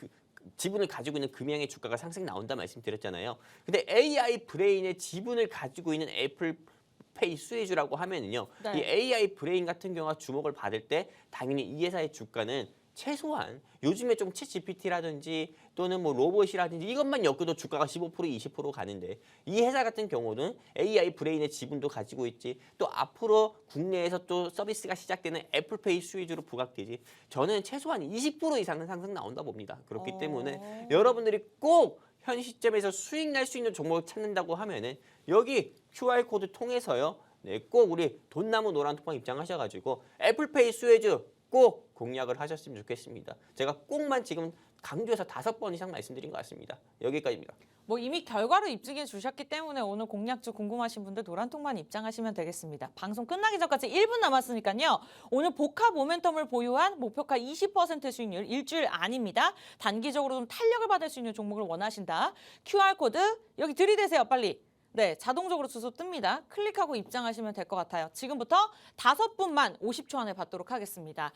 지분을 가지고 있는 금양의 주가가 상승 나온다 말씀드렸잖아요. 근데 AI 브레인의 지분을 가지고 있는 애플페이 수혜주라고 하면은요. 네. 이 AI 브레인 같은 경우가 주목을 받을 때 당연히 이 회사의 주가는 최소한 요즘에 좀 챗GPT라든지 또는 뭐 로봇이라든지 이것만 엮여도 주가가 15% 20% 가는데 이 회사 같은 경우는 AI 브레인의 지분도 가지고 있지 또 앞으로 국내에서 또 서비스가 시작되는 애플페이 수혜주로 부각되지 저는 최소한 20% 이상은 상승 나온다 봅니다. 그렇기 때문에 여러분들이 꼭 현 시점에서 수익 낼 수 있는 종목을 찾는다고 하면은 여기 QR코드 통해서요. 네, 꼭 우리 돈나무 노란톡방 입장하셔가지고 애플페이 수혜주 꼭 공략을 하셨으면 좋겠습니다. 제가 꼭만 지금 강조해서 5번 이상 말씀드린 것 같습니다. 여기까지입니다. 뭐 이미 결과로 입증해 주셨기 때문에 오늘 공략주 궁금하신 분들 노란통만 입장하시면 되겠습니다. 방송 끝나기 전까지 1분 남았으니까요. 오늘 복합 모멘텀을 보유한 목표가 20% 수익률 일주일 아닙니다. 단기적으로 좀 탄력을 받을 수 있는 종목을 원하신다. QR코드 여기 들이대세요 빨리. 네, 자동적으로 주소 뜹니다. 클릭하고 입장하시면 될 것 같아요. 지금부터 5분만 50초 안에 받도록 하겠습니다.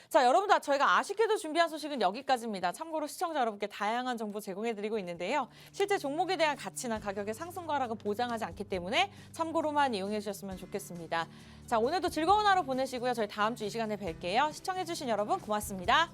자, 여러분들 저희가 아쉽게도 준비한 소식은 여기까지입니다. 참고로 시청자 여러분께 다양한 정보 제공해드리고 있는데요. 실제 종목에 대한 가치나 가격의 상승과 하락은 보장하지 않기 때문에 참고로만 이용해 주셨으면 좋겠습니다. 자, 오늘도 즐거운 하루 보내시고요. 저희 다음 주 이 시간에 뵐게요. 시청해주신 여러분 고맙습니다.